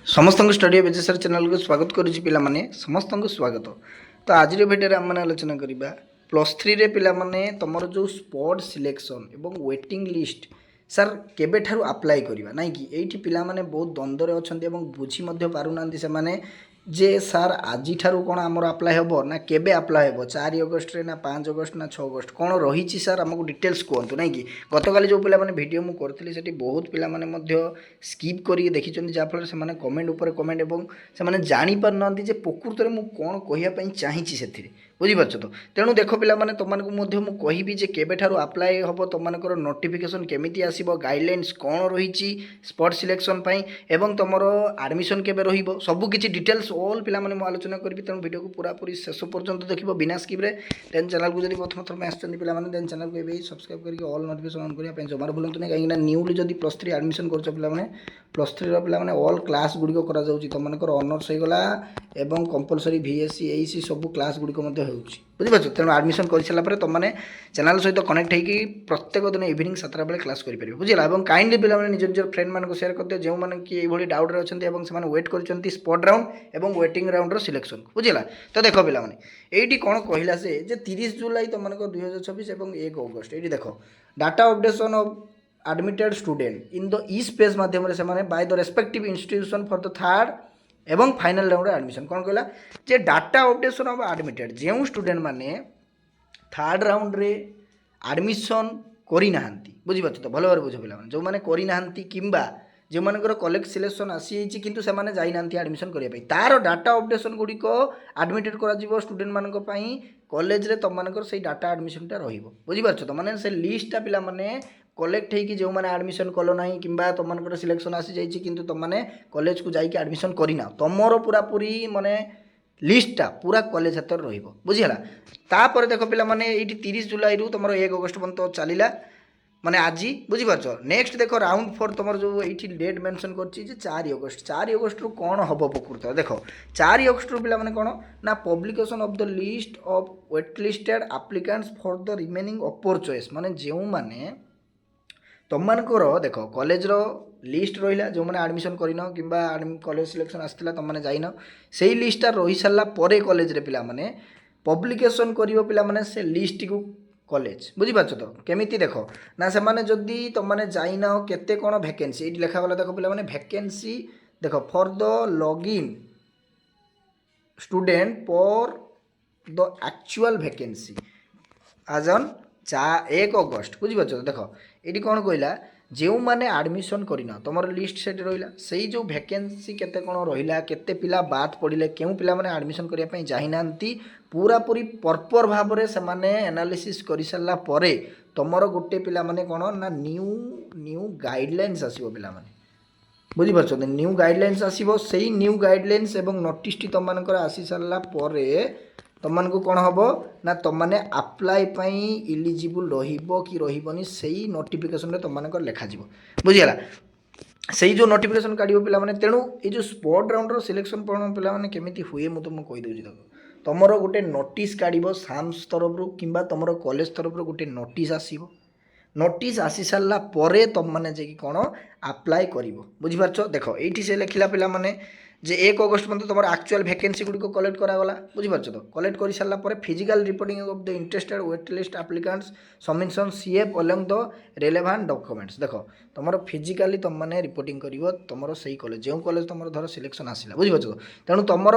समस्त study of education channel को स्वागत करुच्ची पिलामाने समस्त स्वागत। तो आज भिडियो आम आलोचना करवा +3 रे पिलामाने तुमर जो स्पॉट सिलेक्शन एवं वेटिंग लिस्ट सर केबे ठारू अप्लाई करवा ना कि ये पिलामाने बहुत द्वंद्व अच्छा बुझी पारना से जे सार आज ठारू कौन आमर अप्लाई हम ना केबे अप्लाई हम 4 अगस्ट रे ना 5 अगस्ट ना 6 अगस्ट कौन रही सार आमको डिटेल्स कहतु ना कि गतकाली जो पिला भिडियो मु करथिली सेठी बहुत पिला स्किप करी देखी जहाँफल से कमेंट उपर कमेंट और से जानी पार ना जे प्रकृत में मुझे कौन कहवाई चाहिए से बुझीपार तो तेणु देख पिला तुमको मुझे जे केबे ठारू अप्लाई हम तुमको नोटिफिकेशन केमिति आसीबो गाइडलाइंस कौन रही स्पॉट सिलेक्शन एवं तुम एडमिशन केबे रहिबो सब किछि डिटेल्स ऑल पिला माने मु आलोचना करी तेणु वीडियो को पूरा पूरी शेष पर्यंत देखिबो बिना स्किप रे। देन चैनल को जदि प्रथम थर में आछन पिला माने देन चैनल को एबे सब्सक्राइब करके ऑल नोटिफिकेशन ऑन करिया पे जमार भूलंतु नै काहे ना न्यूली जदि +3 एडमिशन करछ पिला माने +3 रो पिला माने ऑल क्लास गुडी को करा जाउची तमनकर ऑनर्स होई गला एवं कंपलसरी VSc एईसी सब क्लास गुडी को मध्ये होउची बुझिपाछ। तेणु एडमिशन कर सारा पर तुमने चैनल सहित कनेक्ट होगी प्रत्येक दिन इवनिंग 7टा बेले क्लास करेंगे बुझला। और काइंडली पिला निज निज फ्रेंड मान को शेयर करते जो मैंने कि ये डाउट रे अच्छा से वेट कर स्पॉट राउंड और वेटिंग राउंड सिलेक्शन बुझला। तो देख पिला ये कौन कहला से 30 जुलाई तुम 2024 और 1 अगस्ट ये देख data updation of admitted student in the E space माध्यम से by the respective institution for the third एवं फाइनल राउंड एडमिशन कौन कहला जे डाटा अपडेशन ऑफ एडमिटेड जो स्टूडेंट माने थर्ड राउंड रे एडमिशन करी नाहंती बुझीपाछ तो भल भाव बुझ पिला जो माने करी नाहंती किंबा जो मानकर कलेक्ट सिलेक्शन आसी किंतु से माने जाई नाहंती एडमिशन करिया पई तार डाटा अपडेशन गुडी को एडमिटेड करा जीवो स्टूडेंट मानक पई कॉलेज रे तम मानकर से डाटा एडमिशन टा रहिबो बुझीपाछ तो माने से लिस्ट टा पिला माने कलेक्ट होगी जो मैंने एडमिशन कल ना कि तुम सिलेक्शन आसी जाइए कि तुमने कॉलेज को जाकि एडमिशन करना तुमर पूरा पूरी माने लिस्टा पूरा कॉलेज हाथ में रुझीगला। तापर देख पिला माने ये 30 जुलाई रू तुम 1 अगस्ट पर्यटन चलला माने आज बुझीपार। नेक्स्ट देख राउंड 4 तुम जो ये डेट मेंशन कर 4 अगस्ट रु कौन हम प्रकृत देख 4 अगस्ट रु पिला माने कौन ना publication of the list of wait listed applicants for the remaining upper choice माने जो माने तुमको देख कॉलेज लिस्ट रहा जो मैंने एडमिशन करन कि कॉलेज सिलेक्शन आसाला तुमने जाइन से लिस्टा रही सारा पर कॉलेज रे पिला माने पब्लिकेशन करिवो पिला माने से लिस्ट को कॉलेज बुझीपार तो केमिति देख ना से माने जदि तुमने जाइन केते कौन वैकेंसी ये लिखागला देख पिला माने वैकेंसी देख for the login student for the actual vacancy आज ऑन 1 अगस्ट बुझीपार तो देख ये कौन कहला जो मैंने एडमिशन करना तुम लिस्ट से रहा से जो वैकेंसी केते कौन रहा केते पिला बाद पड़े क्यों पिला माने एडमिशन करने जाना पूरा पूरी प्रॉपर भाव में से एनालिसिस कर सारा पर तुमर गोटे पिला माने कौन ना न्यू न्यू गाइडलाइंस आसीबो पिला माने बुझीपार न्यू गाइडलाइंस आसीबो से न्यू गाइडलाइंस एवं नोटिस टी तुम आसी सारा पर तुमको कौन हम ना तुमने अप्लाई इलिजिबल रहिबो कि रहिबनी सेही नोटिफिकेशन रे तुमको लिखा बुझीगला से जो नोटिफिकेशन काढ़ पिला माने तेणु ये जो स्पॉट राउंड रो सिलेक्शन पिला माने केमिति हुए मु तुमको कहि दउछि तुमर गोटे नोटिस काढ़ साम्स तरफ रू किंबा तुमर कॉलेज तरफ रू गोटे नोटिस आसीबो नोटिस आसी सारा पर तुम मैंने जे कौन अप्लाई कर बुझीपार देख ये से लिखला पिला माने जे 1 अगस्ट पर्यटन तुम एक्चुअल वैकेंसी गुडी को कलेक्ट करागला बुझीपार तो कलेक्ट कर सारा पर physical reporting of the interested wait list applicants submission CF along the relevant documents देख तुम फिजिकाली तुम मैंने रिपोर्टिंग कर तुम से कॉलेज जो कॉलेज तुम धर सिलेक्शन आसला बुझीपार तो तेणु तुम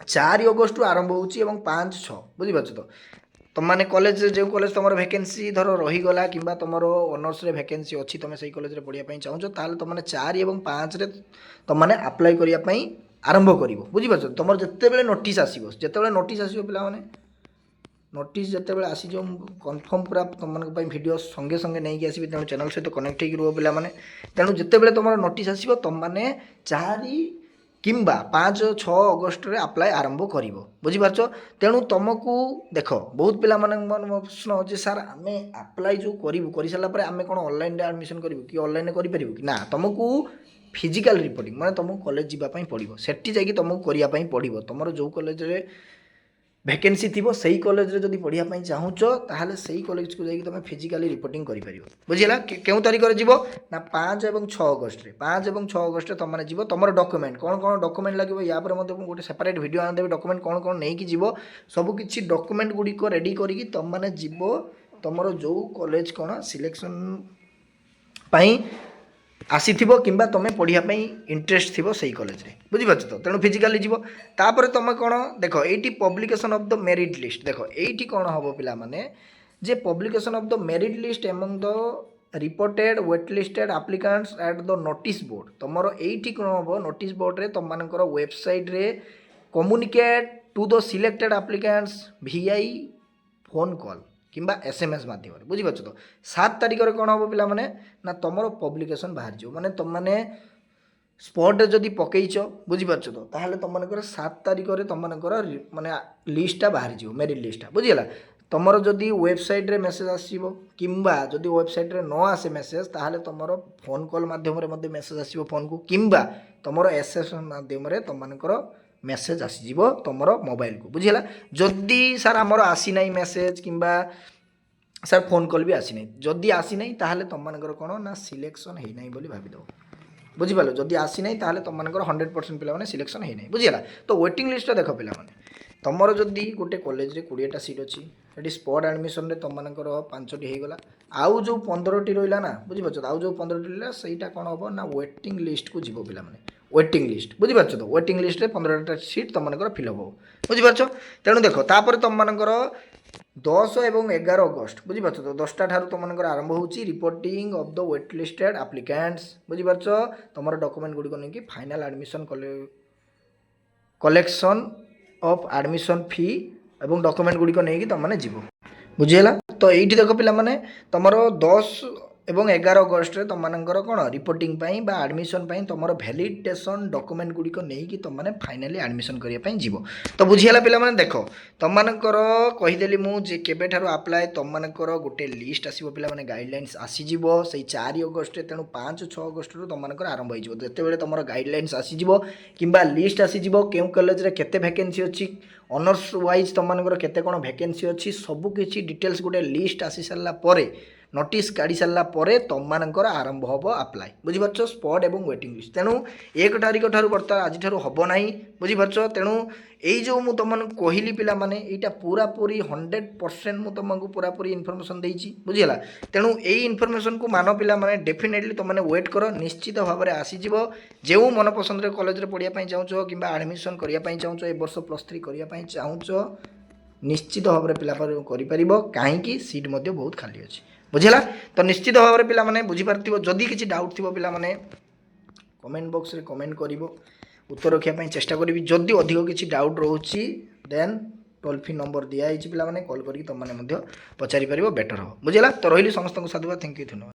4 अगस्ट आरंभ होची 5-6 बुझीपार तो तुम मैंने कॉलेज जो कॉलेज तुम वैकेंसी धर रहीगला कि तुम ऑनर्स रे वैकेंसी अच्छी तुम से कॉलेज पढ़ाई चाहूँ ताल तुमने 4 और 5 रे तुमने अप्लाई करने आरंभ कर बुझीपार तुम जिते नोटिस आसो जिते नोटिस आसो पिला माने नोटिस जिते आसी जो कन्फर्म पूरा तुम भिडियो संगे संगे नहीं आसबि तेणु चैनल सहित कनेक्ट हो रुह पिला माने तेणु जिते तुम नोटिस आसो तुमने 4 किंबा 5-6 अगस्ट रे अप्लाई आरंभ कर बुझीपार तेणु तुमको देख बहुत पिला प्रश्न अच्छे सार आम अप्लाई जो कर सारापर आम कौन ऑनलाइन एडमिशन करूँ कि ऑनलाइन करूँ कि ना तुमको फिजिकल रिपोर्टिंग माने तुमको कॉलेज जावाई पड़ो सेठी जाकि तुमको करने पड़ो तुम जो कॉलेज ଭ୍ୟାକେନ୍ସି ଥିବ ସେଇ କଲେଜରେ ଯଦି ପଢ଼ିବା ପାଇଁ ଚାହୁଁଛ ତାହେଲେ ସେଇ କଲେଜକୁ ଯାଇକି ତୁମେ ଫିଜିକାଲି ରିପୋର୍ଟିଂ କରିପାରିବ। ବୁଝିଲା? କେଉଁ ତାରିଖରେ ଯିବ ନା 5 ଏବଂ 6 ଅଗଷ୍ଟରେ 5 ଏବଂ 6 ଅଗଷ୍ଟରେ ତୁମମାନେ ଯିବ। ତୁମର ଡକୁମେଣ୍ଟ କ'ଣ କ'ଣ ଡକୁମେଣ୍ଟ ଲାଗିବ ୟା ପରେ ମଧ୍ୟ ମୁଁ ଗୋଟେ ସେପାରେଟ୍ ଭିଡ଼ିଓ ଆଣିଦେବି ଡକୁମେଣ୍ଟ କ'ଣ କ'ଣ ନେଇକି ଯିବ। ସବୁ କିଛି ଡକୁମେଣ୍ଟ ଗୁଡ଼ିକ ରେଡ଼ି କରିକି ତୁମମାନେ ଯିବ ତୁମର ଯେଉଁ କଲେଜ କ'ଣ ସିଲେକ୍ସନ୍ ପାଇଁ ଆସିଥିବ କିମ୍ବା ତୁମେ ପଢ଼ିବା ପାଇଁ ଇଣ୍ଟରେଷ୍ଟ ଥିବ ସେଇ କଲେଜରେ। ବୁଝିପାରୁଛ ତ? ତେଣୁ ଫିଜିକାଲି ଯିବ। ତାପରେ ତୁମେ କ'ଣ ଦେଖ ଏଇଠି publication of the merit list. ଦେଖ ଏଇଠି କ'ଣ ହେବ ପିଲାମାନେ ଯେ publication of the merit list among the reported wait listed applicants at the notice board. ତୁମର ଏଇଠି କ'ଣ ହେବ ନୋଟିସ୍ ବୋର୍ଡ଼ରେ ତୁମମାନଙ୍କର ୱେବସାଇଟ୍ରେ communicate to the selected applicants via phone call କିମ୍ବା SMS ମାଧ୍ୟମରେ। ବୁଝିପାରୁଛ ତ? 7 ତାରିଖରେ କ'ଣ ହେବ ପିଲାମାନେ ନା ତୁମର ପବ୍ଲିକେସନ୍ ବାହାରିଯିବ। ମାନେ ତୁମମାନେ ସ୍ପଟ୍ରେ ଯଦି ପକେଇଛ ବୁଝିପାରୁଛ ତ ତାହେଲେ ତୁମମାନଙ୍କର 7 ତାରିଖରେ ତୁମମାନଙ୍କର ମାନେ ଲିଷ୍ଟଟା ବାହାରିଯିବ ମେରିଟ୍ ଲିଷ୍ଟଟା। ବୁଝିଗଲା? ତୁମର ଯଦି ୱେବସାଇଟ୍ରେ ମେସେଜ୍ ଆସିବ କିମ୍ବା ଯଦି ୱେବସାଇଟ୍ରେ ନ ଆସେ ମେସେଜ୍ ତାହେଲେ ତୁମର ଫୋନ୍ କଲ୍ ମାଧ୍ୟମରେ ମଧ୍ୟ ମେସେଜ୍ ଆସିବ ଫୋନ୍କୁ କିମ୍ବା ତୁମର SMS ମାଧ୍ୟମରେ ତୁମମାନଙ୍କର ମେସେଜ୍ ଆସିଯିବ ତୁମର ମୋବାଇଲକୁ। ବୁଝିଲା? ଯଦି ସାର୍ ଆମର ଆସିନାହିଁ ମେସେଜ୍ କିମ୍ବା ସାର୍ ଫୋନ୍ କଲ୍ ବି ଆସିନାହିଁ, ଯଦି ଆସିନାହିଁ ତାହେଲେ ତୁମମାନଙ୍କର କ'ଣ ନା ସିଲେକ୍ସନ୍ ହେଇନାହିଁ ବୋଲି ଭାବିଦେବ। ବୁଝିପାରିଲ? ଯଦି ଆସିନାହିଁ ତାହେଲେ ତୁମମାନଙ୍କର 100% ପିଲାମାନେ ସିଲେକ୍ସନ୍ ହେଇନାହିଁ। ବୁଝିଗଲା? ତ ୱେଟିଂ ଲିଷ୍ଟଟା ଦେଖ ପିଲାମାନେ ତୁମର ଯଦି ଗୋଟେ କଲେଜରେ 20ଟା ସିଟ୍ ଅଛି ସେଠି ସ୍ପଟ୍ ଆଡ଼ମିସନ୍ରେ ତୁମମାନଙ୍କର 5ଟି ହେଇଗଲା, ଆଉ ଯେଉଁ 15ଟି ରହିଲା ନା ବୁଝିପାରୁଛ ଆଉ ଯେଉଁ 15ଟି ରହିଲା ସେଇଟା କ'ଣ ହେବ ନା ୱେଟିଂ ଲିଷ୍ଟକୁ ଯିବ ପିଲାମାନେ। ୱେଟିଂ ଲିଷ୍ଟ ବୁଝିପାରୁଛ ତ? ୱେଟିଂ ଲିଷ୍ଟରେ 15ଟା ସିଟ୍ ତୁମମାନଙ୍କର ଫିଲ୍ଅପ୍ ହେବ। ବୁଝିପାରୁଛ? ତେଣୁ ଦେଖ ତାପରେ ତୁମମାନଙ୍କର 10 ଏବଂ 11 ଅଗଷ୍ଟ ବୁଝିପାରୁଛ ତ 10ଟା ଠାରୁ ତୁମମାନଙ୍କର ଆରମ୍ଭ ହେଉଛି reporting of the wait listed applicants. ବୁଝିପାରୁଛ? ତୁମର ଡକୁମେଣ୍ଟ ଗୁଡ଼ିକ ନେଇକି final admission collection of admission fee ଏବଂ ଡକୁମେଣ୍ଟ ଗୁଡ଼ିକ ନେଇକି ତୁମମାନେ ଯିବ। ବୁଝିହେଲା? ତ ଏଇଠି ଦେଖ ପିଲାମାନେ ତୁମର 10 ଏବଂ 11 ଅଗଷ୍ଟରେ ତୁମମାନଙ୍କର କ'ଣ ରିପୋର୍ଟିଂ ପାଇଁ ବା ଆଡ଼ମିସନ୍ ପାଇଁ ତୁମର ଭ୍ୟାଲିଡେସନ୍ ଡକୁମେଣ୍ଟ ଗୁଡ଼ିକ ନେଇକି ତୁମମାନେ ଫାଇନାଲି ଆଡ଼ମିସନ୍ କରିବା ପାଇଁ ଯିବ। ତ ବୁଝିହେଲା ପିଲାମାନେ? ଦେଖ ତୁମମାନଙ୍କର କହିଦେଲି ମୁଁ ଯେ କେବେଠାରୁ ଆପ୍ଲାଏ ତୁମମାନଙ୍କର ଗୋଟେ ଲିଷ୍ଟ ଆସିବ ପିଲାମାନେ ଗାଇଡ଼ଲାଇନ୍ସ ଆସିଯିବ ସେଇ 4 ଅଗଷ୍ଟରେ। ତେଣୁ 5-6 ଅଗଷ୍ଟରୁ ତୁମମାନଙ୍କର ଆରମ୍ଭ ହୋଇଯିବ। ଯେତେବେଳେ ତୁମର ଗାଇଡ଼ଲାଇନ୍ସ ଆସିଯିବ କିମ୍ବା ଲିଷ୍ଟ ଆସିଯିବ କେଉଁ କଲେଜରେ କେତେ ଭ୍ୟାକେନ୍ସି ଅଛି ଅନର୍ସ ୱାଇଜ୍ ତୁମମାନଙ୍କର କେତେ କ'ଣ ଭ୍ୟାକେନ୍ସି ଅଛି ସବୁକିଛି ଡିଟେଲ୍ସ ଗୋଟେ ଲିଷ୍ଟ ଆସିସାରିଲା ପରେ ନୋଟିସ୍ କାଢ଼ି ସାରିଲା ପରେ ତୁମମାନଙ୍କର ଆରମ୍ଭ ହେବ ଆପ୍ଲାଏ। ବୁଝିପାରୁଛ? ସ୍ପଟ୍ ଏବଂ ୱେଟିଂ ଲିଷ୍ଟ। ତେଣୁ 1 ତାରିଖ ଠାରୁ ବର୍ତ୍ତମାନ ଆଜିଠାରୁ ହେବ ନାହିଁ। ବୁଝିପାରୁଛ? ତେଣୁ ଏଇ ଯେଉଁ ମୁଁ ତୁମମାନଙ୍କୁ କହିଲି ପିଲାମାନେ ଏଇଟା ପୁରାପୁରି 100% ମୁଁ ତୁମକୁ ପୁରାପୁରି ଇନଫର୍ମେସନ୍ ଦେଇଛି। ବୁଝିଗଲା? ତେଣୁ ଏଇ ଇନଫର୍ମେସନ୍କୁ ମାନ ପିଲାମାନେ ଡେଫିନେଟଲି ତୁମମାନେ ୱେଟ୍ କର, ନିଶ୍ଚିତ ଭାବରେ ଆସିଯିବ। ଯେଉଁ ମନପସନ୍ଦରେ କଲେଜରେ ପଢ଼ିବା ପାଇଁ ଚାହୁଁଛ କିମ୍ବା ଆଡ଼ମିସନ୍ କରିବା ପାଇଁ ଚାହୁଁଛ ଏ ବର୍ଷ +3 କରିବା ପାଇଁ ଚାହୁଁଛ ନିଶ୍ଚିତ ଭାବରେ ପିଲା କରିପାରିବ। କାହିଁକି ସିଟ୍ ମଧ୍ୟ ବହୁତ ଖାଲି ଅଛି। ବୁଝିଲା? ତ ନିଶ୍ଚିତ ଭାବରେ ପିଲାମାନେ ବୁଝିପାରିଥିବ। ଯଦି କିଛି ଡାଉଟ୍ ଥିବ ପିଲାମାନେ କମେଣ୍ଟ ବକ୍ସରେ କମେଣ୍ଟ କରିବ, ଉତ୍ତର ରଖିବା ପାଇଁ ଚେଷ୍ଟା କରିବି। ଯଦି ଅଧିକ କିଛି ଡାଉଟ୍ ରହୁଛି ଦେନ୍ ଟୋଲ୍ ଫ୍ରି ନମ୍ବର ଦିଆହେଇଛି ପିଲାମାନେ କଲ୍ କରିକି ତୁମମାନେ ମଧ୍ୟ ପଚାରିପାରିବ, ବେଟର୍ ହେବ। ବୁଝିଲା? ତ ରହିଲି ସମସ୍ତଙ୍କୁ ସାଧୁବାଦ। ଥ୍ୟାଙ୍କ ୟୁ, ଧନ୍ୟବାଦ।